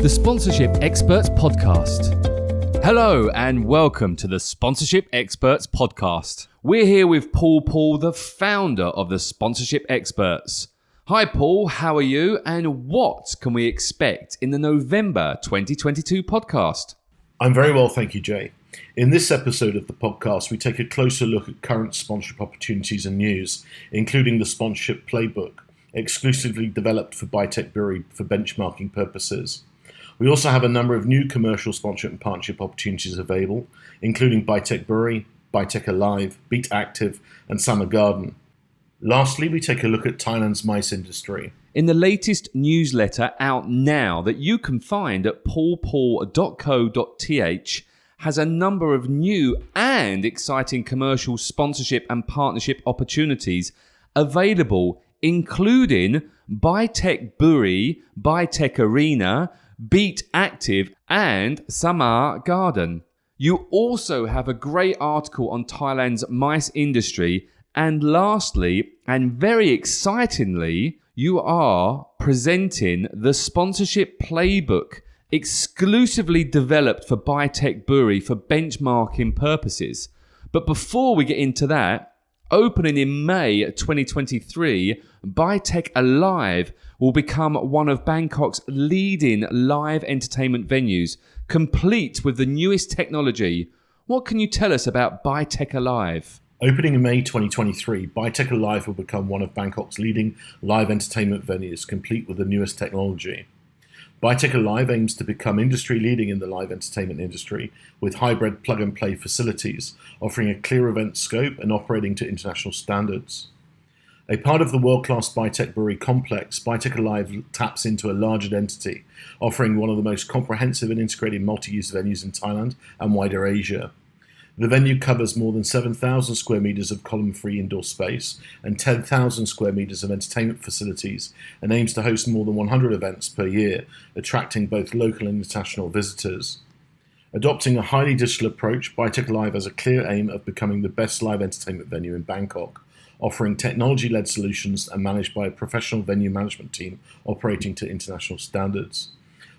The Sponsorship Experts Podcast. Hello and welcome to the Sponsorship Experts Podcast. We're here with Paul, the founder of the Sponsorship Experts. Hi Paul, how are you and what can we expect in the November 2022 podcast? I'm very well, thank you, Jay. In this episode of the podcast, we take a closer look at current sponsorship opportunities and news, including the Sponsorship Playbook, exclusively developed for Bytec Bury for benchmarking purposes. We also have a number of new commercial sponsorship and partnership opportunities available, including Bytec Bury, Bytec Alive, Beat Active, and Summer Garden. Lastly, we take a look at Thailand's MICE industry. In the latest newsletter out now that you can find at paulpaul.co.th has a number of new and exciting commercial sponsorship and partnership opportunities available, including Bytec Bury, Bytec Arena, Beat Active and Summer Garden. You also have a great article on Thailand's MICE industry, and lastly, and very excitingly, you are presenting the Sponsorship Playbook, exclusively developed for Bytec Bury for benchmarking purposes. But before we get into that, opening in May 2023, Bytec Alive will become one of Bangkok's leading live entertainment venues, complete with the newest technology. What can you tell us about Bytec Alive? Opening in May 2023, Bytec Alive will become one of Bangkok's leading live entertainment venues, complete with the newest technology. Bytec Alive aims to become industry-leading in the live entertainment industry with hybrid plug-and-play facilities, offering a clear event scope and operating to international standards. A part of the world-class Bytec Bury complex, Bytec Alive taps into a large identity, offering one of the most comprehensive and integrated multi-use venues in Thailand and wider Asia. The venue covers more than 7,000 square meters of column-free indoor space and 10,000 square meters of entertainment facilities and aims to host more than 100 events per year, attracting both local and international visitors. Adopting a highly digital approach, Bytec Alive has a clear aim of becoming the best live entertainment venue in Bangkok, offering technology-led solutions and managed by a professional venue management team operating to international standards.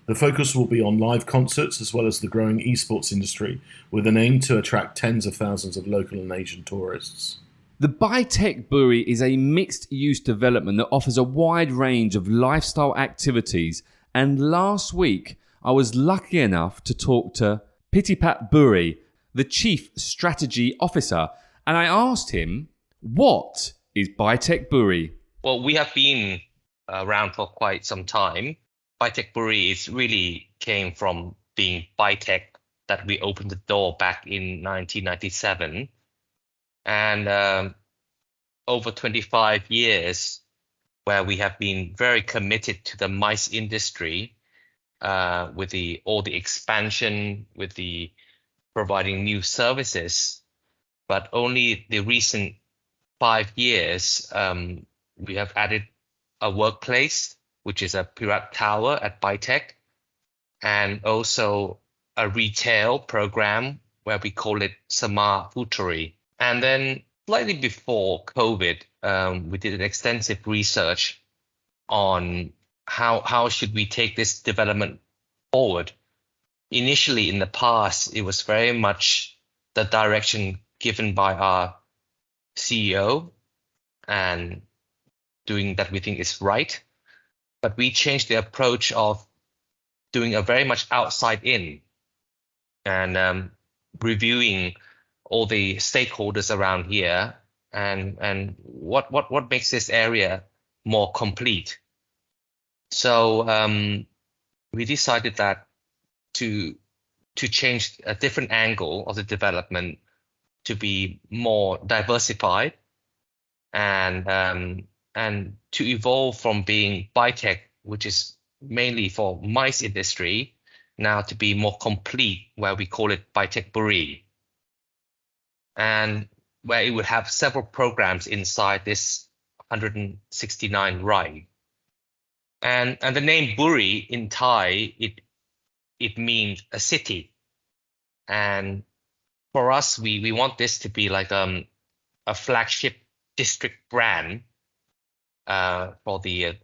The focus will be on live concerts as well as the growing esports industry, with an aim to attract tens of thousands of local and Asian tourists. The Bytec Bury is a mixed-use development that offers a wide range of lifestyle activities, and last week I was lucky enough to talk to Pitipat Bury, the Chief Strategy Officer, and I asked him, what is Bytec Bury? Well, we have been around for quite some time. Bytec Bury really came from being Bytec that we opened the door back in 1997. And over 25 years where we have been very committed to the MICE industry with all the expansion, with the providing new services. But only the recent 5 years, we have added a workplace, which is a Pirat Tower at Bytec, and also a retail program where we call it Sama Futuri. And then slightly before COVID, we did an extensive research on how should we take this development forward. Initially, in the past, it was very much the direction given by our CEO and doing that we think is right. But we changed the approach of doing a very much outside in and reviewing all the stakeholders around here and what makes this area more complete. So we decided that to change a different angle of the development to be more diversified and to evolve from being Bytec, which is mainly for MICE industry, now to be more complete, where we call it Bytec Bury, and where it would have several programs inside this 169 ride. And the name Bury in Thai, it means a city. And for us, we want this to be like a flagship district brand for the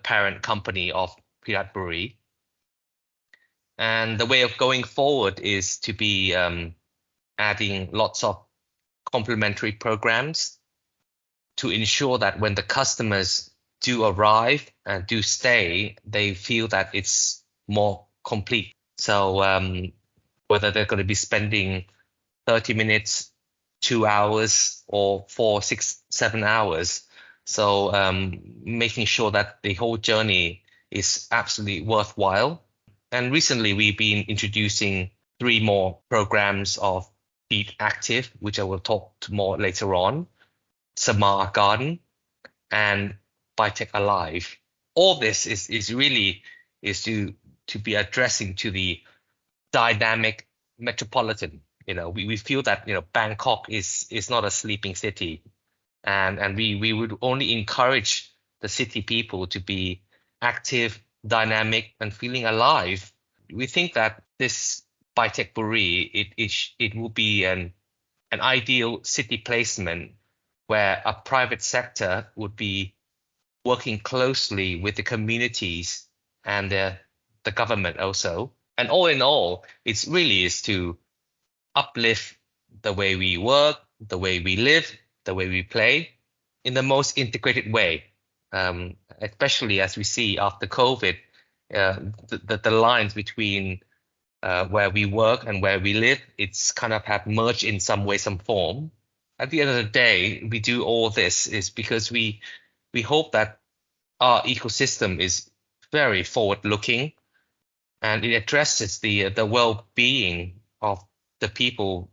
parent company of Pirat Bury. And the way of going forward is to be adding lots of complementary programs to ensure that when the customers do arrive and do stay, they feel that it's more complete. So whether they're going to be spending 30 minutes, 2 hours, or 4, 6, 7 hours. So making sure that the whole journey is absolutely worthwhile. And recently we've been introducing 3 more programs of Beat Active, which I will talk more later on, Samar Garden, and Bitech Alive. All this is really to be addressing to the dynamic metropolitan. We feel that Bangkok is not a sleeping city, and we would only encourage the city people to be active, dynamic, and feeling alive. We think that this Bitech Buri, it will be an ideal city placement where a private sector would be working closely with the communities and the government also. And all in all, it's really is to uplift the way we work, the way we live, the way we play in the most integrated way. Especially as we see after COVID, the lines between where we work and where we live, it's kind of have merged in some way, some form. At the end of the day, we do all this is because we hope that our ecosystem is very forward-looking, and it addresses the well-being of the people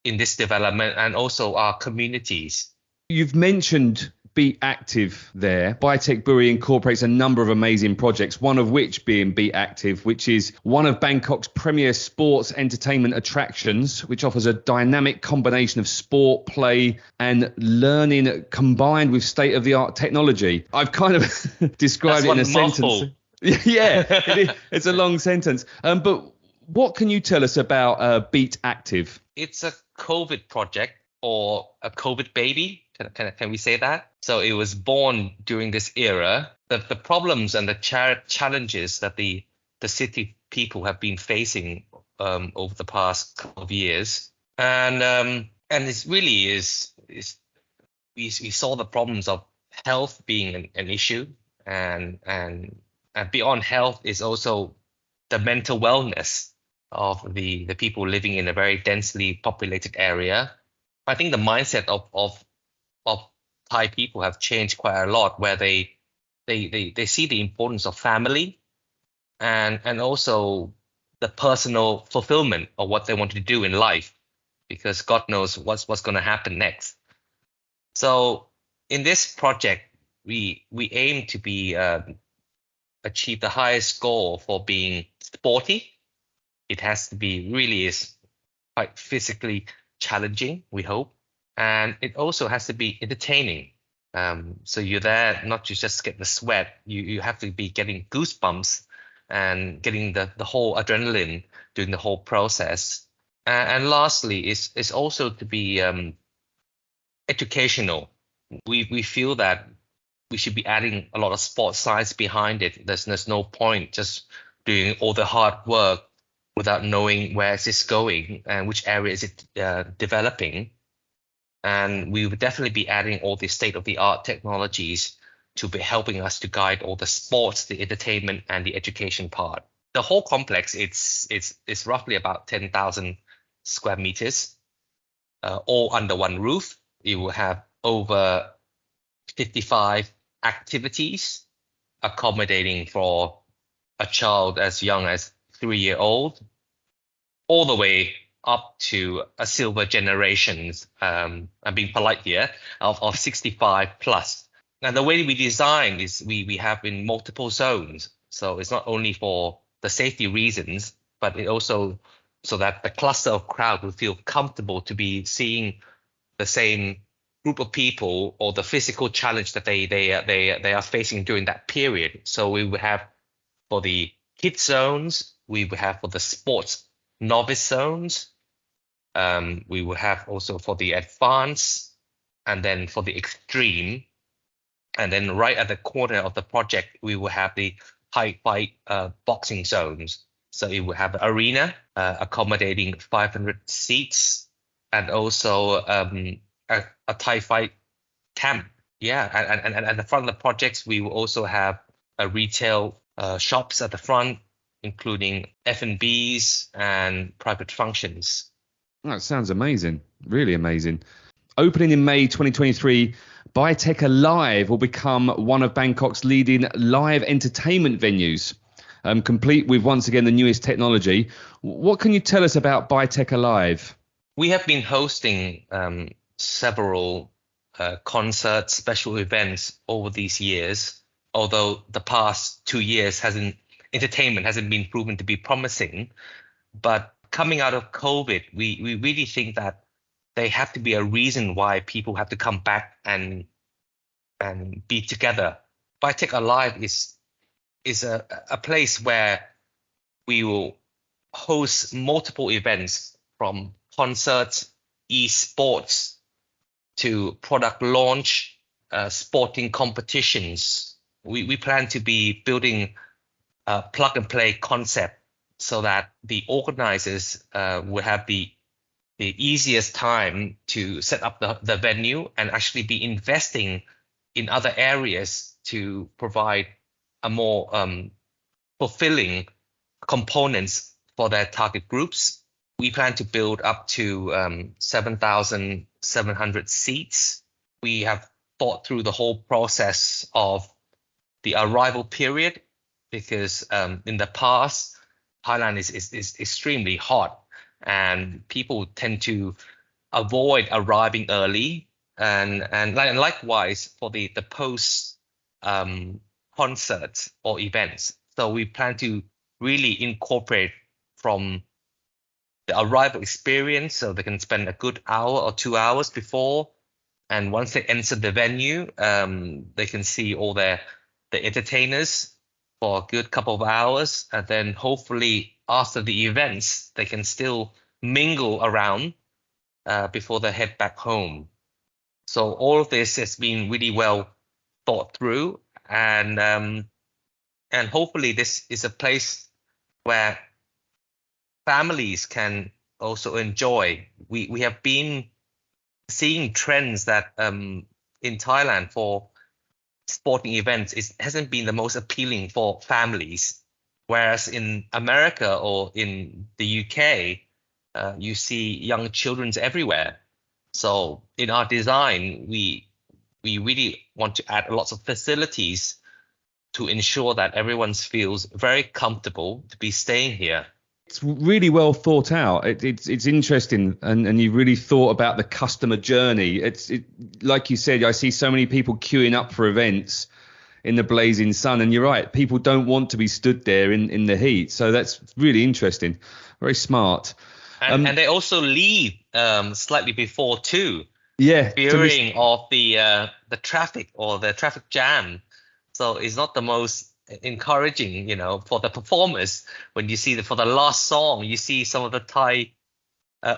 in this development and also our communities. You've mentioned Beat Active there. Bitech Buri incorporates a number of amazing projects, one of which being Beat Active, which is one of Bangkok's premier sports entertainment attractions, which offers a dynamic combination of sport, play, and learning combined with state-of-the-art technology. I've kind of described it in a sentence. Yeah, it's a long sentence. But what can you tell us about Beat Active? It's a COVID project or a COVID baby. Can we say that? So it was born during this era. The problems and the challenges that the city people have been facing over the past couple of years, and it really is we saw the problems of health being an issue, and beyond health is also the mental wellness of the people living in a very densely populated area. I think the mindset of Thai people have changed quite a lot, where they see the importance of family and also the personal fulfillment of what they want to do in life, because God knows what's going to happen next. So in this project, we aim to be achieve the highest score for being sporty. It has to be really is quite physically challenging, we hope. And it also has to be entertaining. So you're there not to just get the sweat, you have to be getting goosebumps and getting the whole adrenaline during the whole process. And lastly, is also to be educational. We feel that we should be adding a lot of sports science behind it. There's no point just doing all the hard work without knowing where is this going and which area is it developing. And we would definitely be adding all the state-of-the-art technologies to be helping us to guide all the sports, the entertainment, and the education part. The whole complex, it's roughly about 10,000 square meters, all under one roof. It will have over 55 activities, accommodating for a child as young as 3-year-old, all the way up to a silver generations, I'm being polite here, of 65 plus. And the way we design is we have in multiple zones. So it's not only for the safety reasons, but it also so that the cluster of crowd will feel comfortable to be seeing the same group of people or the physical challenge that they are facing during that period. So we will have for the kids zones, we will have for the sports novice zones, we will have also for the advanced, and then for the extreme, and then right at the corner of the project we will have the high fight boxing zones. So it will have an arena accommodating 500 seats, and also a Thai fight camp. Yeah, and at the front of the projects, we will also have a retail shops at the front, including F&Bs and private functions. That sounds amazing. Really amazing. Opening in May 2023, Bytech Alive will become one of Bangkok's leading live entertainment venues, complete with, once again, the newest technology. What can you tell us about Bytech Alive? We have been hosting several concerts, special events over these years, although the past 2 years entertainment hasn't been proven to be promising. But coming out of COVID, we really think that there have to be a reason why people have to come back and be together. Bytech Alive is a place where we will host multiple events, from concerts, esports, to product launch, sporting competitions. We plan to be building a plug and play concept so that the organizers will have the easiest time to set up the venue and actually be investing in other areas to provide a more fulfilling components for their target groups. We plan to build up to 7,700 seats. We have thought through the whole process of the arrival period, because in the past, Thailand is extremely hot, and people tend to avoid arriving early, and likewise for the post concerts or events. So we plan to really incorporate from the arrival experience, so they can spend a good hour or 2 hours before, and once they enter the venue, they can see all the entertainers for a good couple of hours, and then hopefully after the events they can still mingle around before they head back home. So all of this has been really well thought through, and hopefully this is a place where families can also enjoy. We have been seeing trends that in Thailand for sporting events, it hasn't been the most appealing for families, whereas in America or in the UK, you see young children everywhere. So in our design, we really want to add lots of facilities to ensure that everyone feels very comfortable to be staying here. It's really well thought out. It's interesting, and you really thought about the customer journey. Like you said, I see so many people queuing up for events in the blazing sun, and you're right, people don't want to be stood there in the heat. So that's really interesting, very smart. And they also leave slightly before too. Yeah, fearing of the traffic or the traffic jam. So it's not the most encouraging, for the performers. When you see for the last song, you see some of the Thai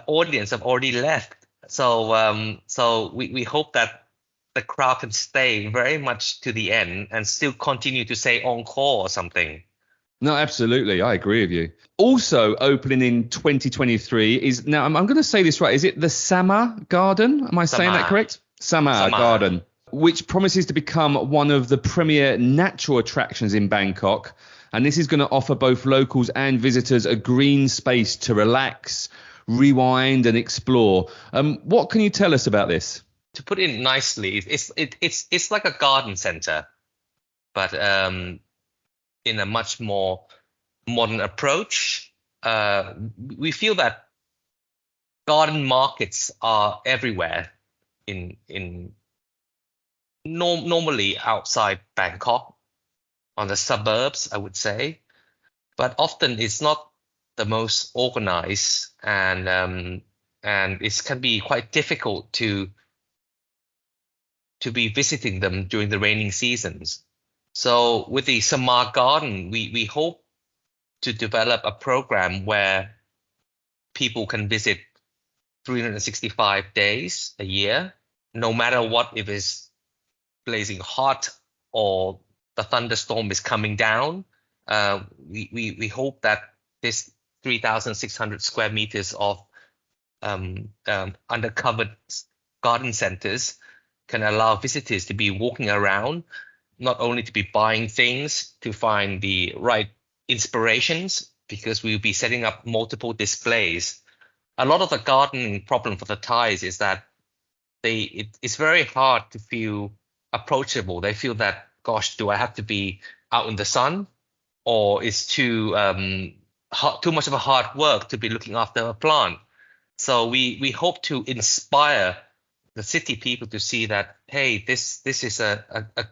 audience have already left. So we hope that the crowd can stay very much to the end and still continue to say encore or something. No, absolutely. I agree with you. Also opening in 2023 is, now I'm going to say this right, is it the Samar Garden? Am I saying that correct? Samar Garden, which promises to become one of the premier natural attractions in Bangkok. And this is going to offer both locals and visitors a green space to relax, rewind and explore. What can you tell us about this? To put it nicely, it's like a garden center, but in a much more modern approach. We feel that garden markets are everywhere normally outside Bangkok, on the suburbs, I would say, but often it's not the most organized, and it can be quite difficult to be visiting them during the raining seasons. So with the Samar Garden, we hope to develop a program where people can visit 365 days a year, no matter what, if it's blazing hot or the thunderstorm is coming down. We hope that this 3,600 square meters of undercovered garden centers can allow visitors to be walking around, not only to be buying things, to find the right inspirations, because we'll be setting up multiple displays. A lot of the gardening problem for the Thais is that it's very hard to feel approachable. They feel that, gosh, do I have to be out in the sun, or it's too much of a hard work to be looking after a plant? So we hope to inspire the city people to see that, hey, this is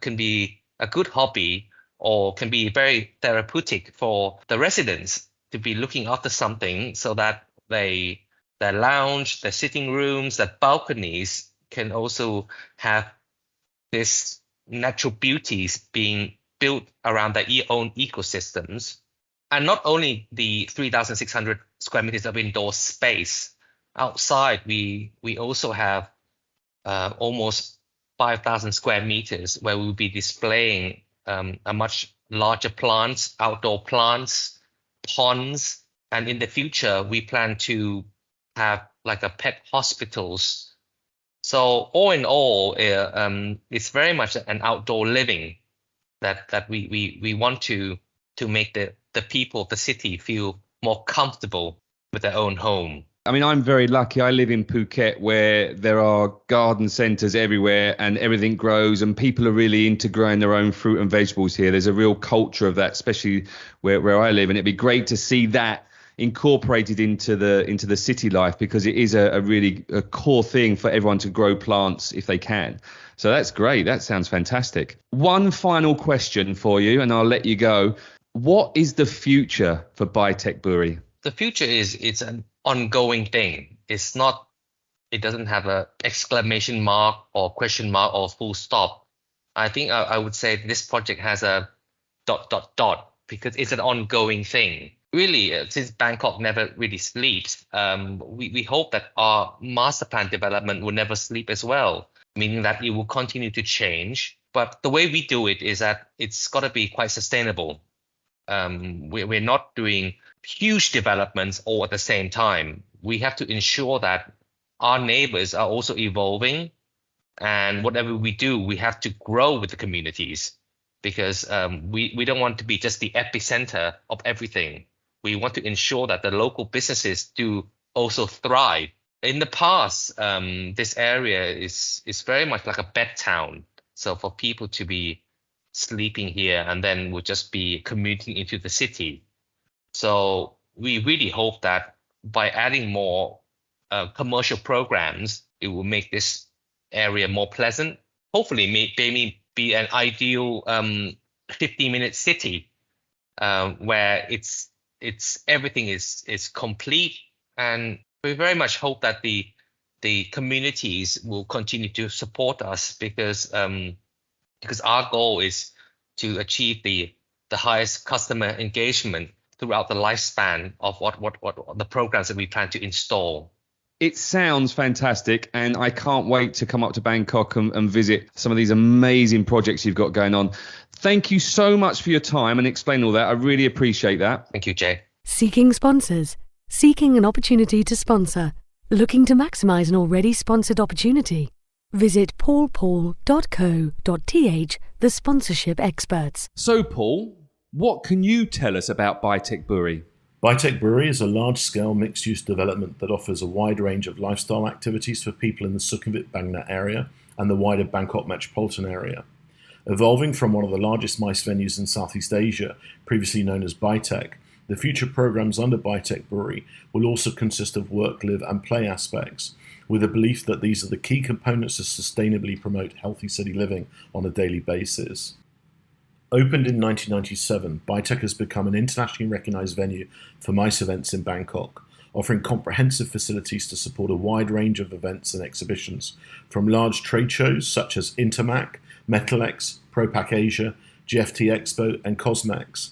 can be a good hobby, or can be very therapeutic for the residents to be looking after something, so that their lounge, their sitting rooms, their balconies can also have this natural beauties being built around their own ecosystems. And not only the 3,600 square meters of indoor space, outside we also have almost 5,000 square meters where we'll be displaying a much larger plants, outdoor plants, ponds, and in the future we plan to have like a pet hospitals. So all in all, it's very much an outdoor living that we want to make the people of the city feel more comfortable with their own home. I mean, I'm very lucky. I live in Phuket, where there are garden centres everywhere and everything grows, and people are really into growing their own fruit and vegetables here. There's a real culture of that, especially where I live, and it'd be great to see that incorporated into the city life, because it is a really core thing for everyone to grow plants if they can. So that's great. That sounds fantastic. One final question for you, and I'll let you go. What is the future for Bitek Buri? The future it's an ongoing thing. It doesn't have a exclamation mark or question mark or full stop. I think I would say this project has a ... because it's an ongoing thing. Really, since Bangkok never really sleeps, we hope that our master plan development will never sleep as well, meaning that it will continue to change. But the way we do it is that it's got to be quite sustainable. We're not doing huge developments all at the same time. We have to ensure that our neighbors are also evolving, and whatever we do, we have to grow with the communities, because we don't want to be just the epicenter of everything. We want to ensure that the local businesses do also thrive. In the past, this area is very much like a bed town. So for people to be sleeping here and then would just be commuting into the city. So we really hope that by adding more commercial programs, it will make this area more pleasant. Hopefully, maybe be an ideal 15-minute city where it's everything is complete, and we very much hope that the communities will continue to support us, because our goal is to achieve the highest customer engagement throughout the lifespan of what the programs that we plan to install. It sounds fantastic, and I can't wait to come up to Bangkok and visit some of these amazing projects you've got going on. Thank you so much for your time and explaining all that. I really appreciate that. Thank you, Jay. Seeking sponsors. Seeking an opportunity to sponsor. Looking to maximise an already sponsored opportunity. Visit paulpaul.co.th, the sponsorship experts. So, Paul, what can you tell us about Bitek Buri? Bitek Buri is a large-scale mixed-use development that offers a wide range of lifestyle activities for people in the Sukhumvit Bang Nhat area and the wider Bangkok metropolitan area. Evolving from one of the largest MICE venues in Southeast Asia, previously known as Bitek, the future programs under Bitek Buri will also consist of work, live and play aspects, with a belief that these are the key components to sustainably promote healthy city living on a daily basis. Opened in 1997, Bitek has become an internationally recognised venue for MICE events in Bangkok, offering comprehensive facilities to support a wide range of events and exhibitions, from large trade shows such as Intermac, Metalex, Propac Asia, GFT Expo and Cosmex,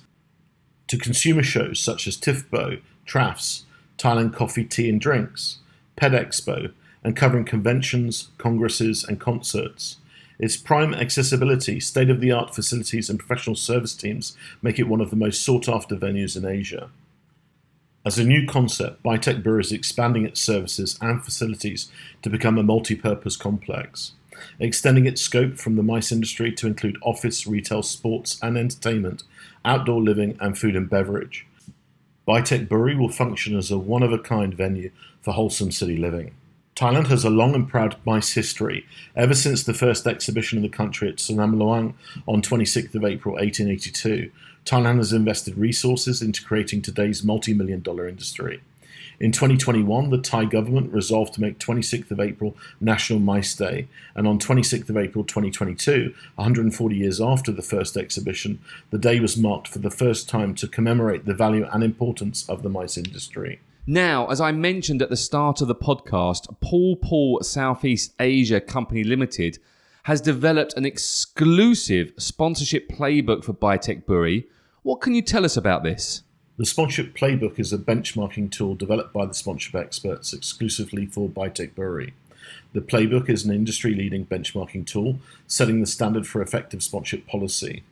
to consumer shows such as TIFBO, TRAFS, Thailand Coffee, Tea and Drinks, Pet Expo, and covering conventions, congresses and concerts. Its prime accessibility, state-of-the-art facilities and professional service teams make it one of the most sought-after venues in Asia. As a new concept, Bytech Buri is expanding its services and facilities to become a multi-purpose complex, extending its scope from the MICE industry to include office, retail, sports and entertainment, outdoor living and food and beverage. Bytech Buri will function as a one-of-a-kind venue for wholesome city living. Thailand has a long and proud MICE history, ever since the first exhibition in the country at Suram Luang on 26th of April 1882. Thailand has invested resources into creating today's multi-million-dollar industry. In 2021, the Thai government resolved to make 26th of April National MICE Day, and on 26th of April 2022, 140 years after the first exhibition, the day was marked for the first time to commemorate the value and importance of the MICE industry. Now, as I mentioned at the start of the podcast, Paul Southeast Asia Company Limited has developed an exclusive sponsorship playbook for Bytech Buri. What can you tell us about this? The Sponsorship Playbook is a benchmarking tool developed by the sponsorship experts exclusively for Bytech Buri. The Playbook is an industry-leading benchmarking tool setting the standard for effective sponsorship policy.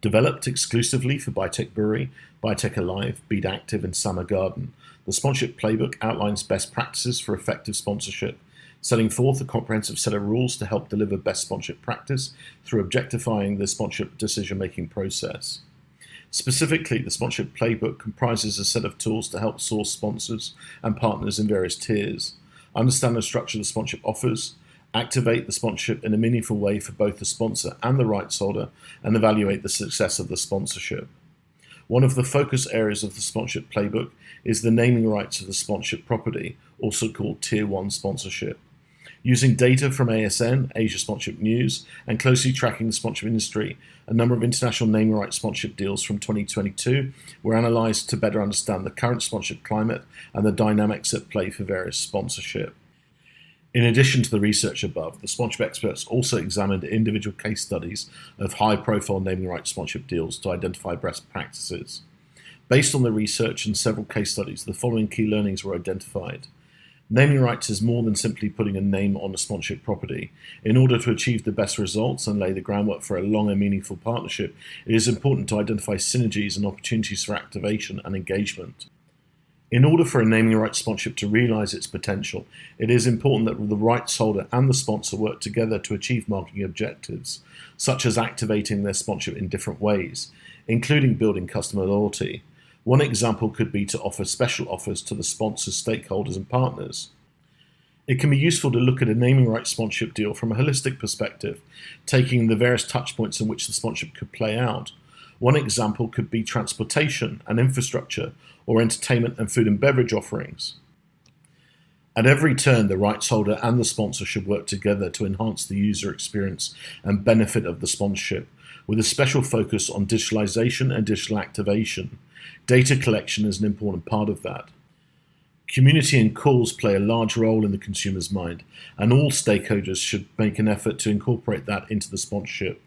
Developed exclusively for Bytech Buri, Bytech Alive, Beat Active and Summer Garden, the Sponsorship Playbook outlines best practices for effective sponsorship, setting forth a comprehensive set of rules to help deliver best sponsorship practice through objectifying the sponsorship decision-making process. Specifically, the Sponsorship Playbook comprises a set of tools to help source sponsors and partners in various tiers, understand and structure the sponsorship offers, activate the sponsorship in a meaningful way for both the sponsor and the rights holder, and evaluate the success of the sponsorship. One of the focus areas of the Sponsorship Playbook is the naming rights of the sponsorship property, also called Tier 1 sponsorship. Using data from ASN, Asia Sponsorship News, and closely tracking the sponsorship industry, a number of international naming rights sponsorship deals from 2022 were analysed to better understand the current sponsorship climate and the dynamics at play for various sponsorship. In addition to the research above, the sponsorship experts also examined individual case studies of high-profile naming rights sponsorship deals to identify best practices. Based on the research and several case studies, the following key learnings were identified. Naming rights is more than simply putting a name on a sponsorship property. In order to achieve the best results and lay the groundwork for a long and meaningful partnership, it is important to identify synergies and opportunities for activation and engagement. In order for a naming rights sponsorship to realise its potential, it is important that the rights holder and the sponsor work together to achieve marketing objectives, such as activating their sponsorship in different ways, including building customer loyalty. One example could be to offer special offers to the sponsor's stakeholders and partners. It can be useful to look at a naming rights sponsorship deal from a holistic perspective, taking the various touchpoints in which the sponsorship could play out. One example could be transportation and infrastructure, or entertainment and food and beverage offerings. At every turn, the rights holder and the sponsor should work together to enhance the user experience and benefit of the sponsorship, with a special focus on digitalization and digital activation. Data collection is an important part of that. Community and cause play a large role in the consumer's mind, and all stakeholders should make an effort to incorporate that into the sponsorship.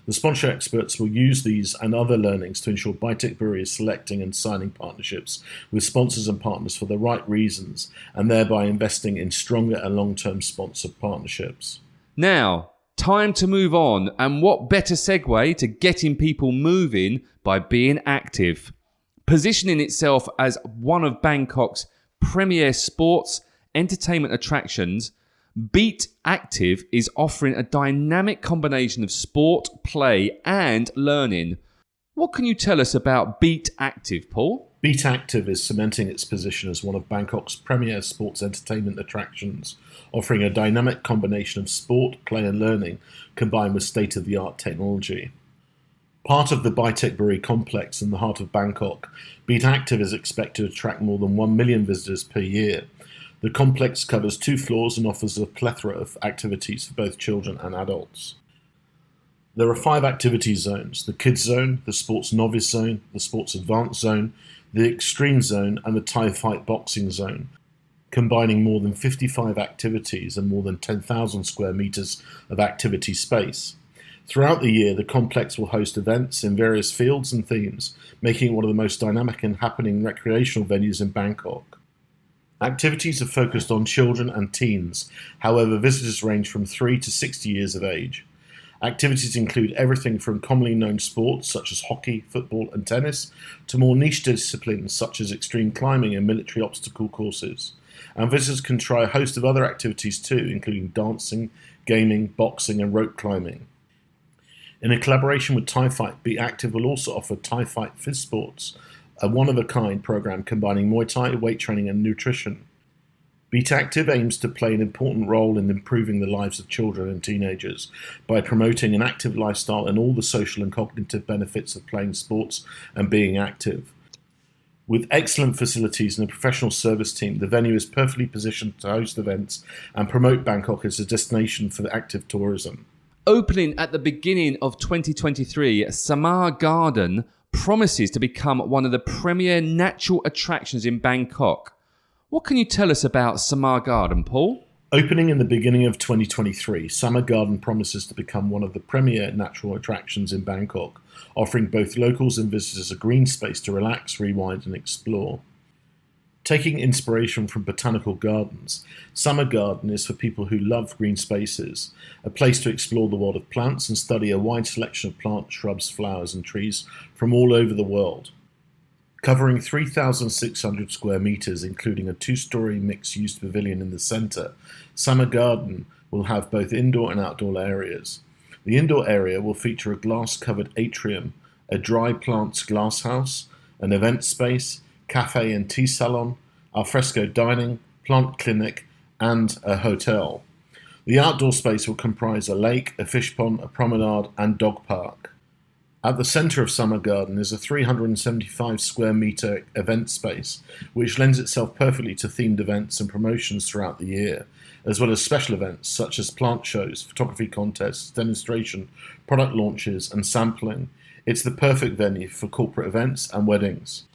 The sponsor experts will use these and other learnings to ensure Bytech Buri is selecting and signing partnerships with sponsors and partners for the right reasons, and thereby investing in stronger and long-term sponsor partnerships. Now, time to move on, and what better segue to getting people moving by being active. Positioning itself as one of Bangkok's premier sports entertainment attractions, Beat Active is offering a dynamic combination of sport, play and learning. What can you tell us about Beat Active, Paul? Beat Active is cementing its position as one of Bangkok's premier sports entertainment attractions, offering a dynamic combination of sport, play and learning combined with state-of-the-art technology. Part of the Bytech Buri complex in the heart of Bangkok, Beat Active is expected to attract more than 1 million visitors per year. The complex covers 2 floors and offers a plethora of activities for both children and adults. There are 5 activity zones: the Kids Zone, the Sports Novice Zone, the Sports Advanced Zone, the Extreme Zone and the Thai Fight Boxing Zone, combining more than 55 activities and more than 10,000 square meters of activity space. Throughout the year, the complex will host events in various fields and themes, making it one of the most dynamic and happening recreational venues in Bangkok. Activities are focused on children and teens, however visitors range from 3 to 60 years of age. Activities include everything from commonly known sports such as hockey, football, and tennis to more niche disciplines such as extreme climbing and military obstacle courses. And visitors can try a host of other activities too, including dancing, gaming, boxing, and rope climbing. In a collaboration with Thai Fight, Be Active will also offer Thai Fight Fizz Sports, a one-of-a-kind program combining Muay Thai, weight training, and nutrition. Beat Active aims to play an important role in improving the lives of children and teenagers by promoting an active lifestyle and all the social and cognitive benefits of playing sports and being active. With excellent facilities and a professional service team, the venue is perfectly positioned to host events and promote Bangkok as a destination for active tourism. Opening at the beginning of 2023, Samar Garden promises to become one of the premier natural attractions in Bangkok. What can you tell us about Samar Garden, Paul? Opening in the beginning of 2023, Samar Garden promises to become one of the premier natural attractions in Bangkok, offering both locals and visitors a green space to relax, rewind, and explore. Taking inspiration from botanical gardens, Samar Garden is for people who love green spaces, a place to explore the world of plants and study a wide selection of plants, shrubs, flowers, and trees from all over the world. Covering 3,600 square metres, including a two-storey mixed-use pavilion in the centre, Samar Garden will have both indoor and outdoor areas. The indoor area will feature a glass-covered atrium, a dry plants glasshouse, an event space, cafe and tea salon, alfresco dining, plant clinic, and a hotel. The outdoor space will comprise a lake, a fish pond, a promenade, and dog park. At the centre of Samar Garden is a 375 square metre event space, which lends itself perfectly to themed events and promotions throughout the year, as well as special events such as plant shows, photography contests, demonstration, product launches, and sampling. It's the perfect venue for corporate events and weddings.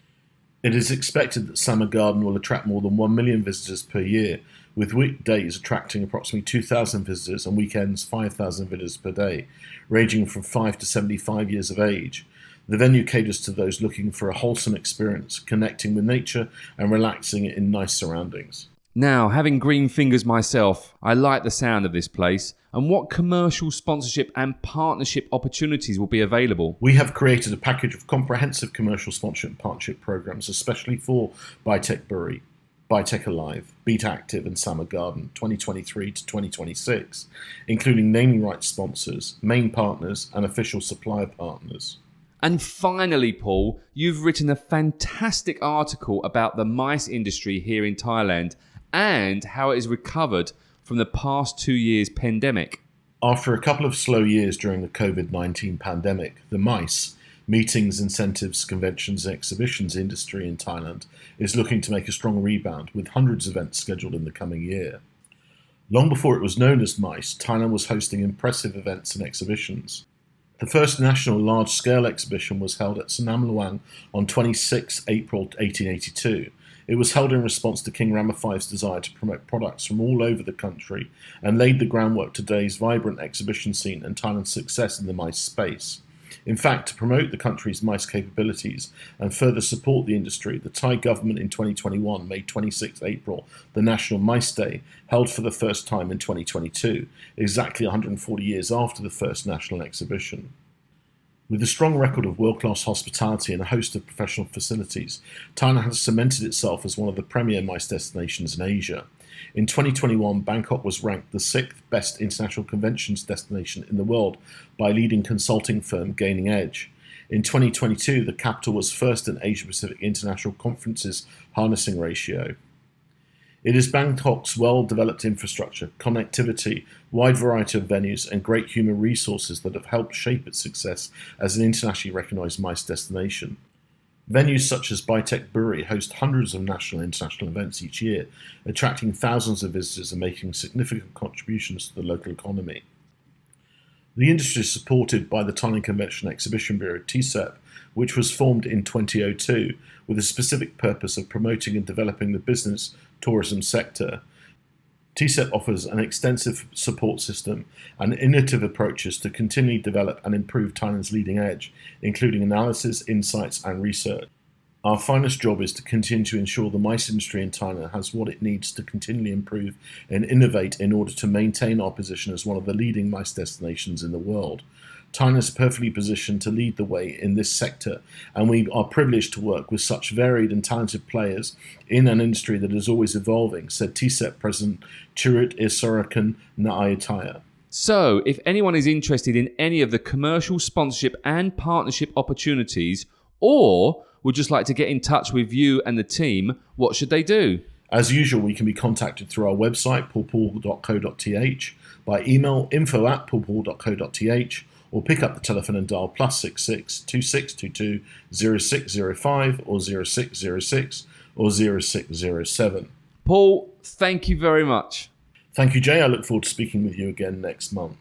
It is expected that Samar Garden will attract more than 1 million visitors per year, with weekdays attracting approximately 2,000 visitors and weekends 5,000 visitors per day, ranging from 5 to 75 years of age. The venue caters to those looking for a wholesome experience, connecting with nature and relaxing in nice surroundings. Now, having green fingers myself, I like the sound of this place. And what commercial sponsorship and partnership opportunities will be available? We have created a package of comprehensive commercial sponsorship and partnership programs, especially for Bitek Buri, Bitek Alive, Beat Active, and Samar Garden 2023 to 2026, including naming rights sponsors, main partners, and official supplier partners. And finally, Paul, you've written a fantastic article about the MICE industry here in Thailand and how it has recovered from the past 2 years' pandemic. After a couple of slow years during the COVID-19 pandemic, the MICE, Meetings, Incentives, Conventions and Exhibitions industry in Thailand, is looking to make a strong rebound, with hundreds of events scheduled in the coming year. Long before it was known as MICE, Thailand was hosting impressive events and exhibitions. The first national large-scale exhibition was held at Sanam Luang on 26 April 1882. It was held in response to King Rama V's desire to promote products from all over the country and laid the groundwork to today's vibrant exhibition scene and Thailand's success in the MICE space. In fact, to promote the country's MICE capabilities and further support the industry, the Thai government in 2021 made 26 April the National MICE Day, held for the first time in 2022, exactly 140 years after the first national exhibition. With a strong record of world-class hospitality and a host of professional facilities, Thailand has cemented itself as one of the premier MICE destinations in Asia. In 2021, Bangkok was ranked the 6th best international conventions destination in the world by leading consulting firm Gaining Edge. In 2022, the capital was first in Asia-Pacific International Conferences harnessing ratio. It is Bangkok's well-developed infrastructure, connectivity, wide variety of venues, and great human resources that have helped shape its success as an internationally recognised MICE destination. Venues such as Bitek Buri host hundreds of national and international events each year, attracting thousands of visitors and making significant contributions to the local economy. The industry is supported by the Thailand Convention Exhibition Bureau, TCEP, which was formed in 2002 with a specific purpose of promoting and developing the business tourism sector. TCEP offers an extensive support system and innovative approaches to continually develop and improve Thailand's leading edge, including analysis, insights, and research. Our finest job is to continue to ensure the mice industry in Thailand has what it needs to continually improve and innovate in order to maintain our position as one of the leading mice destinations in the world. Thailand is perfectly positioned to lead the way in this sector, and we are privileged to work with such varied and talented players in an industry that is always evolving, said TCEP President Chirut Isarakan Naayataya. So, if anyone is interested in any of the commercial sponsorship and partnership opportunities, or would just like to get in touch with you and the team, what should they do? As usual, we can be contacted through our website, paulpaul.co.th, by email info@paulpaul.co.th, or pick up the telephone and dial +66 2622 0605 or 0606 or 0607. Paul, thank you very much. Thank you, Jay. I look forward to speaking with you again next month.